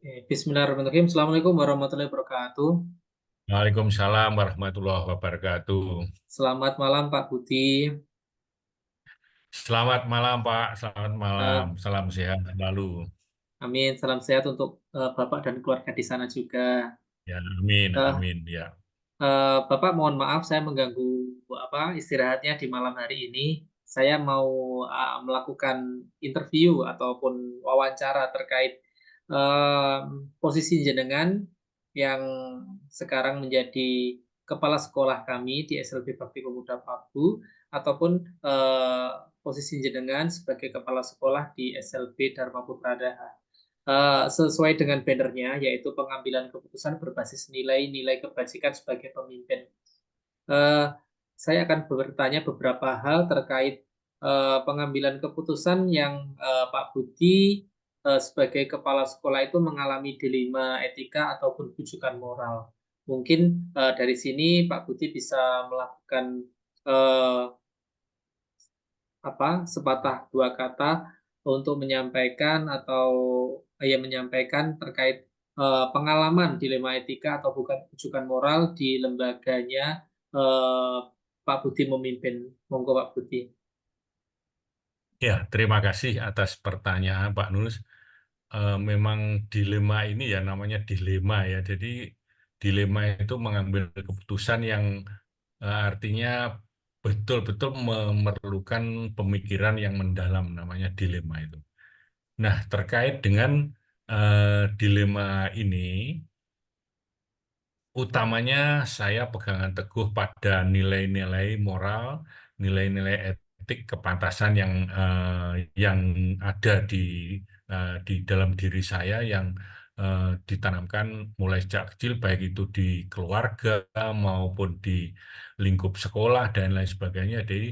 Bismillahirrahmanirrahim. Assalamualaikum warahmatullahi wabarakatuh. Waalaikumsalam warahmatullahi wabarakatuh. Selamat malam Pak Budi. Selamat malam Pak, selamat malam. Eh, Salam sehat selalu. Amin. Salam sehat untuk Bapak dan keluarga di sana juga. Ya, amin, Eh, amin. Ya, Bapak mohon maaf saya mengganggu istirahatnya di malam hari ini. Saya mau melakukan interview ataupun wawancara terkait eh, posisi jenengan yang sekarang menjadi kepala sekolah kami di SLB Bakti Pemuda Pabu ataupun eh, posisi jenengan sebagai kepala sekolah di SLB Dharma Putra Daha. Sesuai dengan bannernya, yaitu pengambilan keputusan berbasis nilai-nilai kebajikan sebagai pemimpin. Eh, saya akan bertanya beberapa hal terkait pengambilan keputusan yang Pak Budi sebagai kepala sekolah itu mengalami dilema etika ataupun bujukan moral. Mungkin dari sini Pak Budi bisa melakukan eh, sepatah dua kata untuk menyampaikan atau ya menyampaikan terkait pengalaman dilema etika atau bukan rujukan moral di lembaganya eh, Pak Budi memimpin. Monggo Pak Budi. ya, terima kasih atas pertanyaan Pak Nus. Memang dilema ini ya namanya dilema ya. Jadi dilema itu mengambil keputusan yang artinya betul-betul memerlukan pemikiran yang mendalam namanya dilema itu. Nah, terkait dengan dilema ini, utamanya saya pegangan teguh pada nilai-nilai moral, nilai-nilai etik, kepantasan yang ada di dalam diri saya yang ditanamkan mulai sejak kecil, baik itu di keluarga maupun di lingkup sekolah dan lain sebagainya. Jadi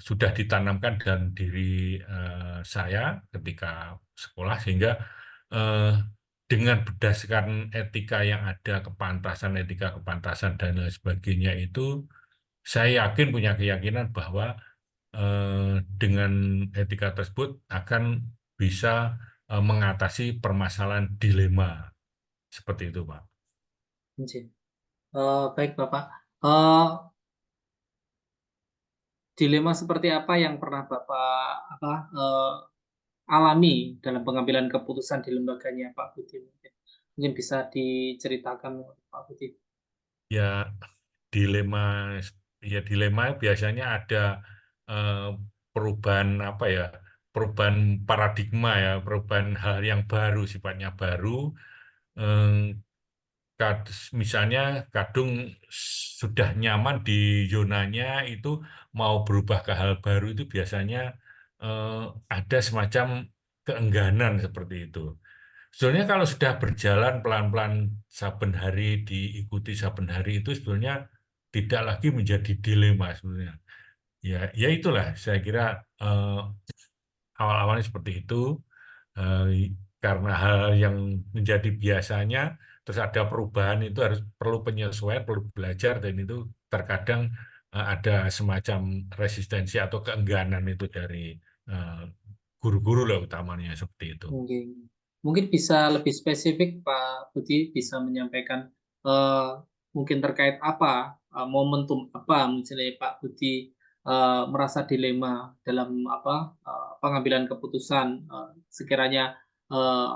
sudah ditanamkan dalam diri saya ketika sekolah sehingga eh, dengan berdasarkan etika yang ada, etika kepantasan dan lain sebagainya itu, saya yakin punya keyakinan bahwa dengan etika tersebut akan bisa mengatasi permasalahan dilema seperti itu, Pak. Baik Bapak. Eh, Dilema seperti apa yang pernah Bapak alami dalam pengambilan keputusan di lembaganya Pak Budi? Mungkin bisa diceritakan Pak Budi. Ya, dilema, dilema biasanya ada eh, perubahan apa ya, perubahan paradigma ya, perubahan hal yang baru, sifatnya baru. Eh, Misalnya kadung sudah nyaman di zonanya itu mau berubah ke hal baru itu biasanya eh, ada semacam keengganan seperti itu. Sebenarnya kalau sudah berjalan pelan-pelan saben hari diikuti saben hari itu sebenarnya tidak lagi menjadi dilema sebenarnya. Ya, ya itulah saya kira eh, awal-awalnya seperti itu eh, karena hal yang menjadi biasanya terus ada perubahan itu harus perlu penyesuaian, perlu belajar dan itu terkadang ada semacam resistensi atau keengganan itu dari eh, guru-guru lah utamanya seperti itu. Mungkin, mungkin bisa lebih spesifik Pak Budi bisa menyampaikan eh, mungkin terkait apa momentum apa misalnya Pak Budi merasa dilema dalam pengambilan keputusan sekiranya eh,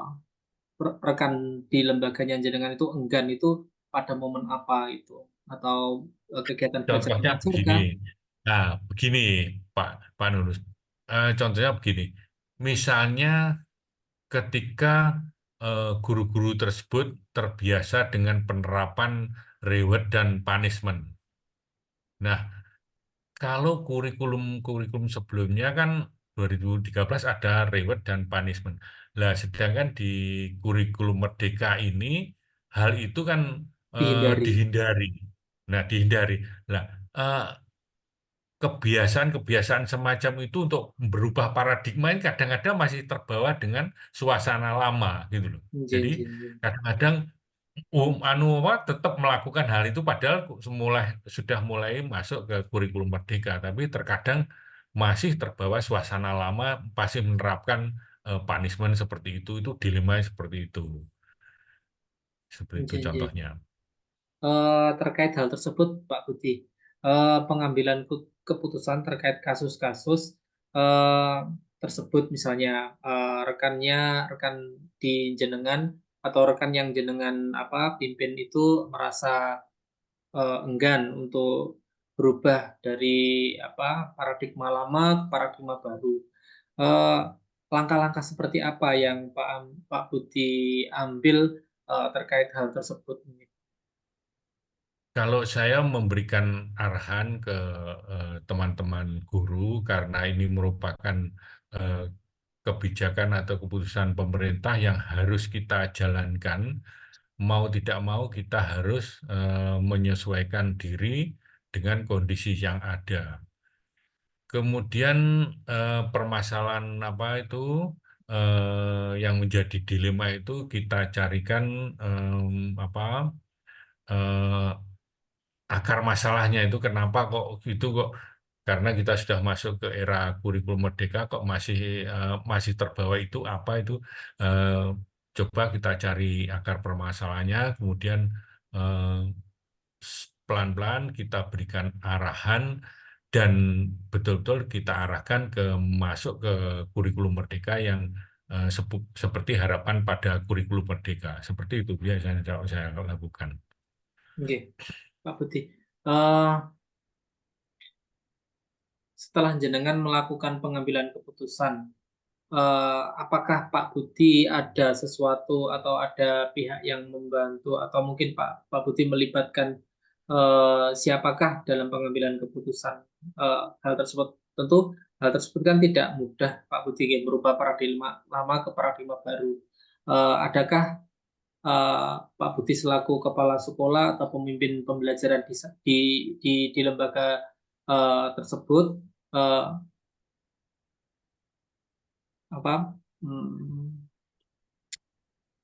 rekan di lembaganya jenengan itu enggan itu pada momen apa itu atau kegiatan belajar Contohnya mengajar begini, kah? nah begini Pak Pak Nurus. Contohnya begini, misalnya ketika guru-guru tersebut terbiasa dengan penerapan reward dan punishment. Nah, kalau kurikulum sebelumnya kan 2013 ada reward dan punishment. Nah, sedangkan di kurikulum Merdeka ini hal itu kan Dihindari. dihindari. Nah, dihindari. Nah, eh, kebiasaan-kebiasaan semacam itu untuk berubah paradigma ini kadang-kadang masih terbawa dengan suasana lama gitu loh. Nggih, Jadi nggih, nggih. kadang-kadang tetap melakukan hal itu padahal sudah mulai masuk ke kurikulum Merdeka, tapi terkadang masih terbawa suasana lama, masih menerapkan punishment seperti itu dilemanya seperti itu Jadi, contohnya. terkait hal tersebut, Pak Budi, pengambilan keputusan terkait kasus-kasus eh, tersebut, misalnya rekan di jenengan atau rekan yang jenengan pimpin itu merasa enggan untuk berubah dari paradigma lama ke paradigma baru. Eh, Langkah-langkah seperti apa yang Pak Budi ambil terkait hal tersebut? Kalau saya memberikan arahan ke teman-teman guru karena ini merupakan eh, kebijakan atau keputusan pemerintah yang harus kita jalankan, mau tidak mau kita harus menyesuaikan diri dengan kondisi yang ada. Kemudian permasalahan apa itu yang menjadi dilema itu kita carikan apa eh, akar masalahnya itu kenapa kok gitu kok karena kita sudah masuk ke era kurikulum merdeka kok masih terbawa itu apa itu eh, coba kita cari akar permasalahannya kemudian eh, pelan-pelan kita berikan arahan dan betul-betul kita arahkan ke masuk ke kurikulum merdeka yang seperti harapan pada kurikulum merdeka seperti itu biasanya saya lakukan. Oke, Pak Budi. Eh, Setelah jenengan melakukan pengambilan keputusan, apakah Pak Budi ada sesuatu atau ada pihak yang membantu atau mungkin Pak Budi melibatkan siapakah dalam pengambilan keputusan hal tersebut? Tentu hal tersebut kan tidak mudah, Pak Budi, ya, merubah paradigma lama ke paradigma baru. Adakah Pak Budi selaku kepala sekolah atau pemimpin pembelajaran di lembaga tersebut eh, apa hmm,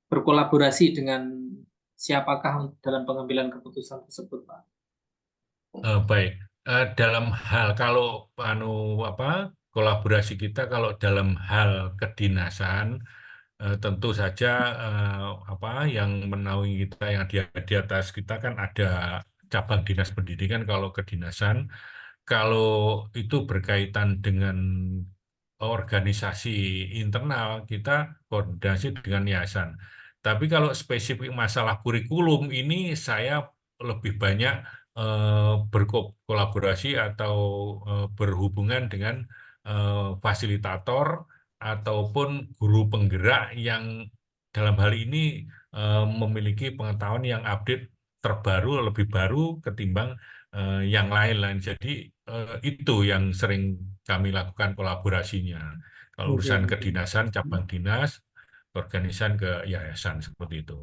berkolaborasi dengan siapakah dalam pengambilan keputusan tersebut, Pak? Baik. Dalam hal kalau anu apa kolaborasi kita kalau dalam hal kedinasan tentu saja apa yang menaungi kita yang di atas kita kan ada cabang dinas pendidikan kalau kedinasan kalau itu berkaitan dengan organisasi internal kita koordinasi dengan yayasan. Tapi kalau spesifik masalah kurikulum ini saya lebih banyak berkolaborasi atau berhubungan dengan fasilitator ataupun guru penggerak yang dalam hal ini memiliki pengetahuan yang update terbaru lebih baru ketimbang yang lain-lain. Jadi itu yang sering kami lakukan kolaborasinya. Kalau Oke, urusan oke. kedinasan, cabang dinas, organisan ke yayasan seperti itu.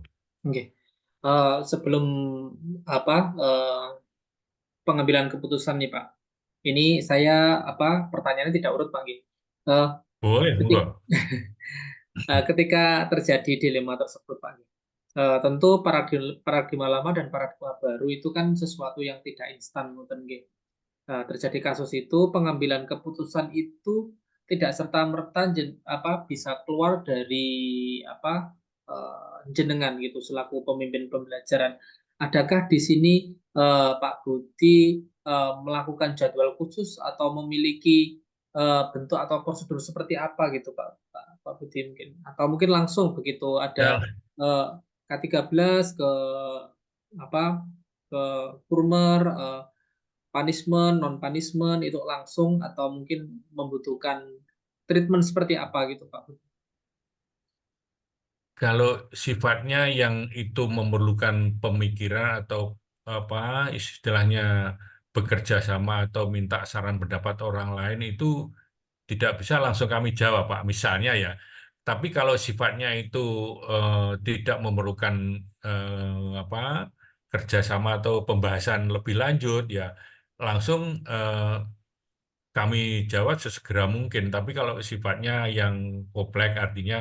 Oke. Sebelum apa pengambilan keputusan nih, Pak. Ini saya pertanyaannya tidak urut, Pak. Nggih. Eh, Boleh, ketik, enggak? ketika terjadi dilema tersebut, Pak. Tentu paradigma lama dan paradigma baru itu kan sesuatu yang tidak instan, ngoten nggih. Terjadi kasus itu, pengambilan keputusan itu tidak serta-merta bisa keluar dari apa jenengan gitu selaku pemimpin pembelajaran. Adakah di sini Pak Budi melakukan jadwal khusus atau memiliki bentuk atau prosedur seperti apa gitu, Pak Budi, mungkin atau mungkin langsung begitu ada Ya, eh, K13 ke apa ke Kurmer, punishment, non punishment itu langsung atau mungkin membutuhkan treatment seperti apa gitu, Pak? kalau sifatnya yang itu memerlukan pemikiran atau apa istilahnya bekerja sama atau minta saran pendapat orang lain itu tidak bisa langsung kami jawab, Pak. Misalnya ya. Tapi kalau sifatnya itu eh, tidak memerlukan apa kerjasama atau pembahasan lebih lanjut, ya langsung kami jawab sesegera mungkin. Tapi kalau sifatnya yang kompleks, artinya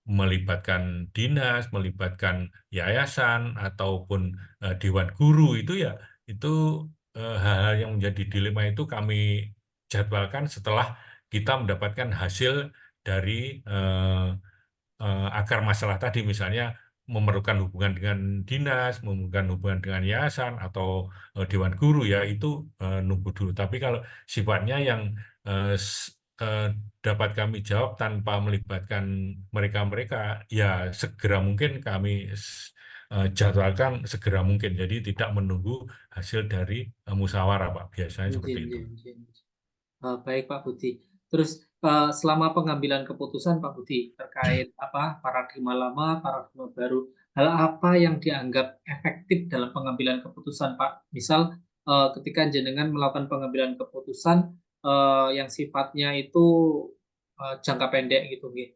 melibatkan dinas, melibatkan yayasan ataupun dewan guru itu hal-hal yang menjadi dilema itu kami jadwalkan setelah kita mendapatkan hasil dari akar masalah tadi, misalnya memerlukan hubungan dengan dinas, memerlukan hubungan dengan yayasan atau dewan guru ya itu nunggu dulu. Tapi kalau sifatnya yang dapat kami jawab tanpa melibatkan mereka-mereka, ya segera mungkin kami jadwalkan segera mungkin. Jadi tidak menunggu hasil dari musyawarah, Pak. Biasanya Nggih, seperti itu. nggih, nggih. Baik Pak Budi. Terus selama pengambilan keputusan Pak Budi terkait apa paradigma lama, paradigma baru, hal apa yang dianggap efektif dalam pengambilan keputusan Pak? Misal ketika jenengan melakukan pengambilan keputusan yang sifatnya itu jangka pendek gitu, nggih.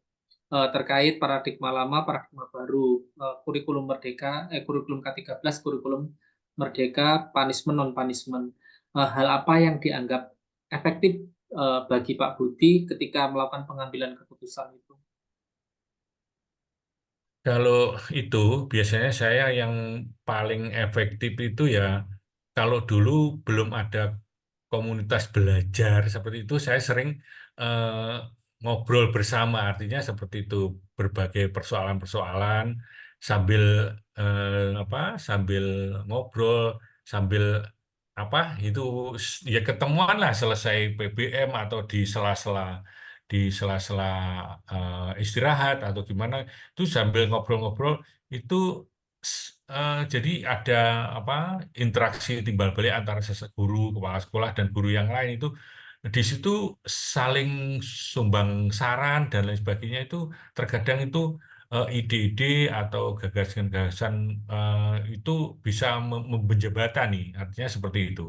Terkait paradigma lama, paradigma baru, kurikulum merdeka, kurikulum K13, kurikulum merdeka, punishment non punishment. Hal apa yang dianggap efektif bagi Pak Budi ketika melakukan pengambilan keputusan itu? Kalau itu biasanya saya yang paling efektif itu ya kalau dulu belum ada komunitas belajar seperti itu saya sering eh, ngobrol bersama artinya seperti itu berbagai persoalan-persoalan sambil apa sambil ngobrol sambil apa itu ya ketemuan lah selesai PBM atau di sela-sela istirahat atau gimana itu sambil ngobrol-ngobrol itu jadi ada apa interaksi timbal balik antara guru kepala sekolah dan guru yang lain itu di situ saling sumbang saran dan lain sebagainya itu terkadang itu ide-ide atau gagasan-gagasan itu bisa menjembatani artinya seperti itu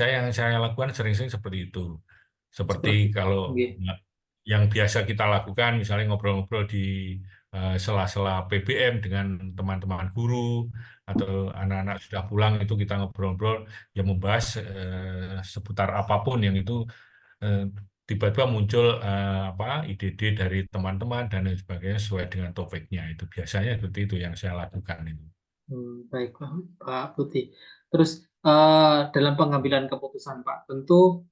yang saya lakukan sering-sering seperti itu. Seperti Seperti kalau nggih, yang biasa kita lakukan, misalnya ngobrol-ngobrol di sela-sela PBM dengan teman-teman guru atau anak-anak sudah pulang itu kita ngobrol-ngobrol yang membahas seputar apapun yang itu eh, tiba-tiba muncul apa ide-ide dari teman-teman dan lain sebagainya sesuai dengan topiknya itu biasanya seperti itu yang saya lakukan itu. baik Pak Budi. Terus dalam pengambilan keputusan Pak, tentu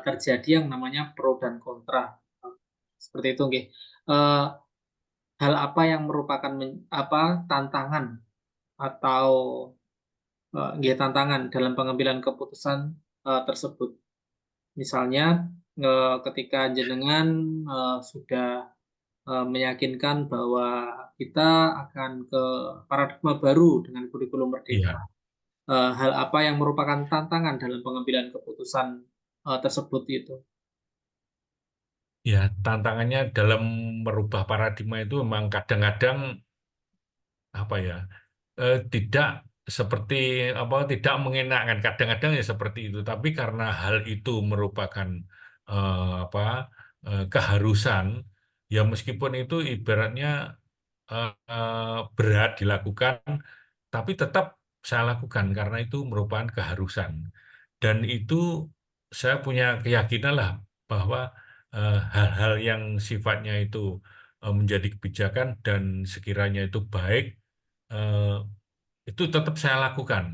terjadi yang namanya pro dan kontra. Seperti itu, nggih. Eh, Hal apa yang merupakan apa tantangan atau tantangan dalam pengambilan keputusan tersebut. Misalnya ketika jenengan sudah meyakinkan bahwa kita akan ke paradigma baru dengan kurikulum merdeka. Iya. Hal apa yang merupakan tantangan dalam pengambilan keputusan tersebut itu? Ya, tantangannya dalam merubah paradigma itu memang kadang-kadang apa ya tidak seperti apa tidak mengenakan kadang-kadang ya seperti itu tapi karena hal itu merupakan apa keharusan ya meskipun itu ibaratnya berat dilakukan tapi tetap saya lakukan karena itu merupakan keharusan dan itu saya punya keyakinan lah bahwa hal-hal yang sifatnya itu menjadi kebijakan dan sekiranya itu baik eh, itu tetap saya lakukan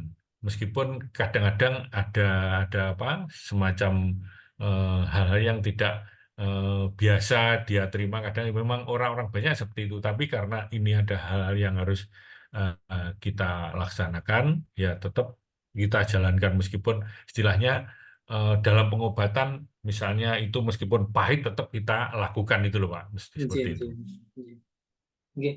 meskipun kadang-kadang ada apa semacam hal-hal yang tidak biasa dia terima kadang memang orang-orang banyak seperti itu tapi karena ini ada hal-hal yang harus kita laksanakan ya tetap kita jalankan meskipun istilahnya dalam pengobatan misalnya itu meskipun pahit tetap kita lakukan itu loh Pak mesti Nggih, seperti itu. nggih, nggih. Nggih.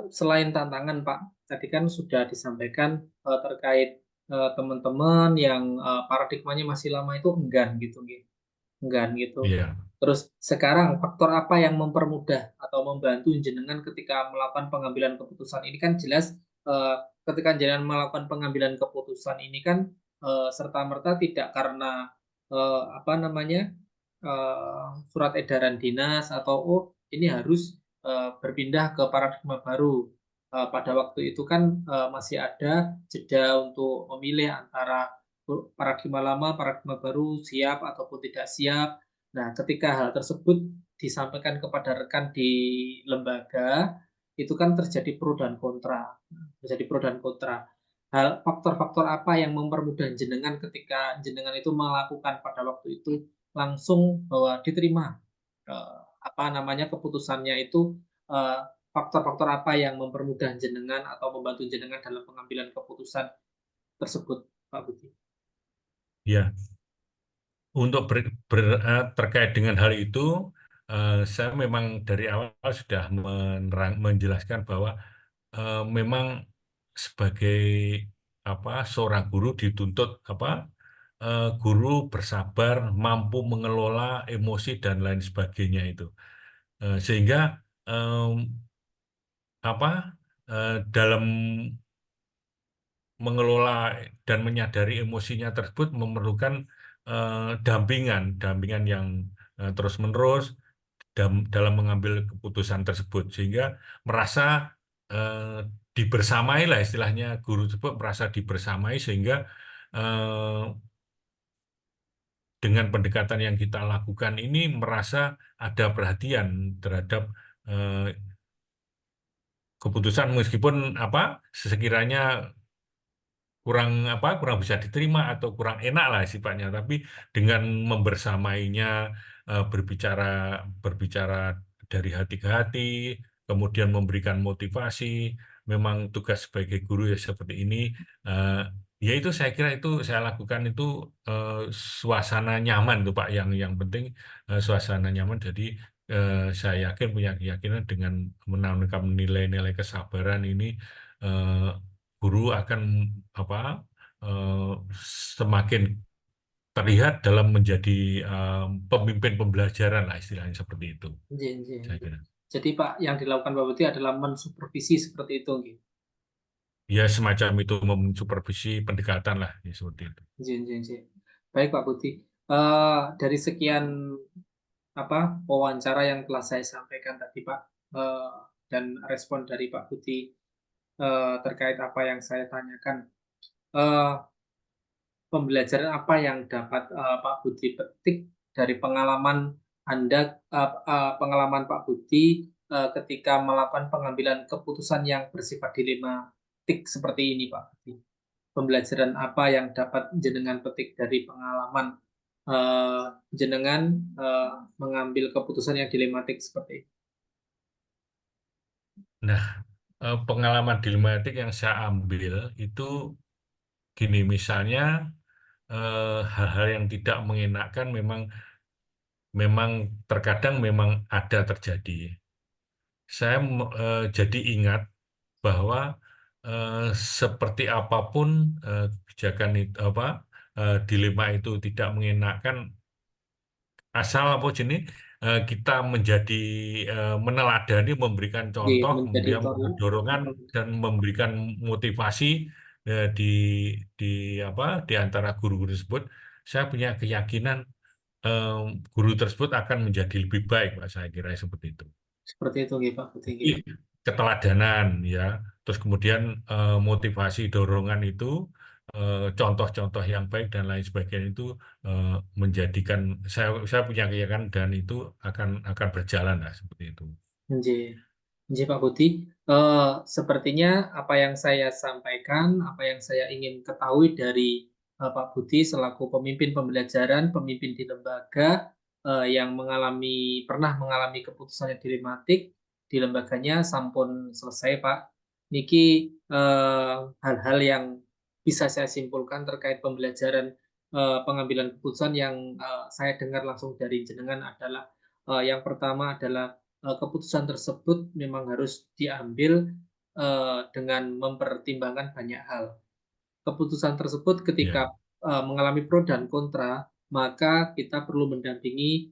Selain tantangan Pak, tadi kan sudah disampaikan terkait teman-teman yang paradigmanya masih lama itu enggan gitu, nggih. Enggan gitu. Iya. Terus sekarang faktor apa yang mempermudah atau membantu jenengan ketika melakukan pengambilan keputusan ini kan jelas eh, ketika jenengan melakukan pengambilan keputusan ini kan serta-merta tidak karena apa namanya surat edaran dinas atau oh ini harus berpindah ke paradigma baru. Pada waktu itu kan masih ada jeda untuk memilih antara paradigma lama, paradigma baru, siap ataupun tidak siap. Nah, ketika hal tersebut disampaikan kepada rekan di lembaga, itu kan terjadi pro dan kontra. Terjadi pro dan kontra. Hal faktor-faktor apa yang mempermudah jenengan ketika jenengan itu melakukan pada waktu itu langsung bahwa diterima. apa namanya keputusannya itu eh, faktor-faktor apa yang mempermudah jenengan atau membantu jenengan dalam pengambilan keputusan tersebut, Pak Budi? Ya, untuk terkait dengan hal itu, saya memang dari awal sudah menjelaskan bahwa memang sebagai apa seorang guru dituntut guru bersabar, mampu mengelola emosi dan lain sebagainya itu. Sehingga em, dalam mengelola dan menyadari emosinya tersebut memerlukan dampingan yang terus-menerus dalam mengambil keputusan tersebut, sehingga merasa dibersamai lah istilahnya, guru tersebut merasa dibersamai, sehingga eh, dengan pendekatan yang kita lakukan ini merasa ada perhatian terhadap eh, keputusan, meskipun sekiranya kurang bisa diterima atau kurang enak lah sifatnya, tapi dengan membersamainya, berbicara berbicara dari hati ke hati, kemudian memberikan motivasi. Memang tugas sebagai guru ya seperti ini. eh, Ya itu saya kira itu saya lakukan itu eh, suasana nyaman tuh Pak, yang penting suasana nyaman. Jadi saya yakin, punya keyakinan dengan menanamkan nilai-nilai kesabaran ini, eh, guru akan apa eh, semakin terlihat dalam menjadi pemimpin pembelajaran lah istilahnya, seperti itu Nggih, nggih, saya nggih. kira. Jadi Pak, yang dilakukan Pak Budi adalah mensupervisi seperti itu, nggih. Ya semacam itu, mensupervisi pendekatan lah ya, seperti itu. Nggih, nggih, nggih. Baik Pak Budi. Dari sekian apa wawancara yang telah saya sampaikan tadi Pak, eh, dan respon dari Pak Budi terkait apa yang saya tanyakan, eh, pembelajaran apa yang dapat Pak Budi petik dari pengalaman Anda, pengalaman Pak Budi ketika melakukan pengambilan keputusan yang bersifat dilematik seperti ini, Pak Budi? Pembelajaran apa yang dapat jenengan petik dari pengalaman jenengan mengambil keputusan yang dilematik seperti ini? Nah, pengalaman dilematik yang saya ambil itu gini, misalnya hal-hal yang tidak mengenakan memang memang terkadang memang ada terjadi. Saya jadi ingat bahwa eh, seperti apapun kebijakan itu, dilema itu tidak mengenakan, asal apa jenis kita menjadi meneladani, memberikan Nggih, contoh, menjadi kemudian tol. memberikan dorongan dan memberikan motivasi di di antara guru-guru tersebut. Saya punya keyakinan eh, guru tersebut akan menjadi lebih baik, Pak. Saya kira seperti itu. Seperti itu nggih Pak Budi Jadi, nggih. keteladanan ya, terus kemudian motivasi, dorongan itu, contoh-contoh yang baik dan lain sebagainya itu eh, menjadikan saya punya keyakinan dan itu akan berjalan lah seperti itu. Nggih. Nggih, Pak Budi. Sepertinya apa yang saya sampaikan, apa yang saya ingin ketahui dari Pak Budi selaku pemimpin pembelajaran, pemimpin di lembaga yang pernah mengalami keputusan yang dilematik di lembaganya sampun selesai, Pak. Niki hal-hal yang bisa saya simpulkan terkait pembelajaran pengambilan keputusan yang saya dengar langsung dari jenengan adalah yang pertama adalah keputusan tersebut memang harus diambil dengan mempertimbangkan banyak hal. Keputusan tersebut Ya, ketika mengalami pro dan kontra, maka kita perlu mendampingi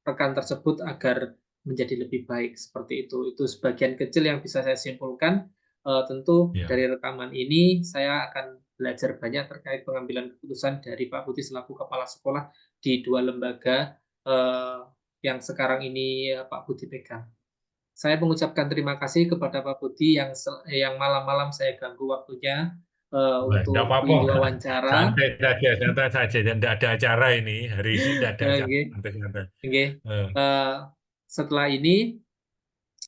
rekan tersebut agar menjadi lebih baik seperti itu. Itu sebagian kecil yang bisa saya simpulkan. Tentu ya, dari rekaman ini saya akan belajar banyak terkait pengambilan keputusan dari Pak Budi selaku kepala sekolah di dua lembaga eh, yang sekarang ini Pak Budi pegang. Saya mengucapkan terima kasih kepada Pak Budi yang malam-malam saya ganggu waktunya tidak untuk apa-apa. diwawancara. Santai saja, dan tidak ada acara ini hari ini, tidak ada acara, Oke, santai-santai. oke. Eh, Eh, Setelah ini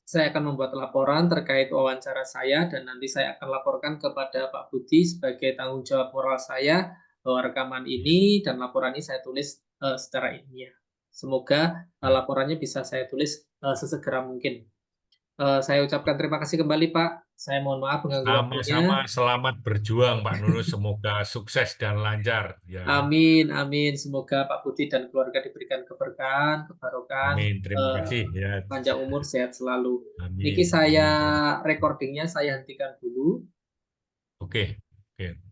saya akan membuat laporan terkait wawancara saya dan nanti saya akan laporkan kepada Pak Budi sebagai tanggung jawab moral saya bahwa rekaman ya. ini dan laporan ini saya tulis secara ilmiah. Semoga Ya. laporannya bisa saya tulis sesegera mungkin. Saya ucapkan terima kasih kembali, Pak. Saya mohon maaf mengganggu waktunya. Sama-sama selamat berjuang, Pak Nunus. Semoga sukses dan lancar. Ya, Amin, amin. Semoga Pak Budi dan keluarga diberikan keberkahan, kebarokan, amin. Terima kasih. Ya, panjang umur, sehat selalu. Niki amin. saya Amin. Terima kasih. recordingnya saya hentikan dulu. Oke, oke.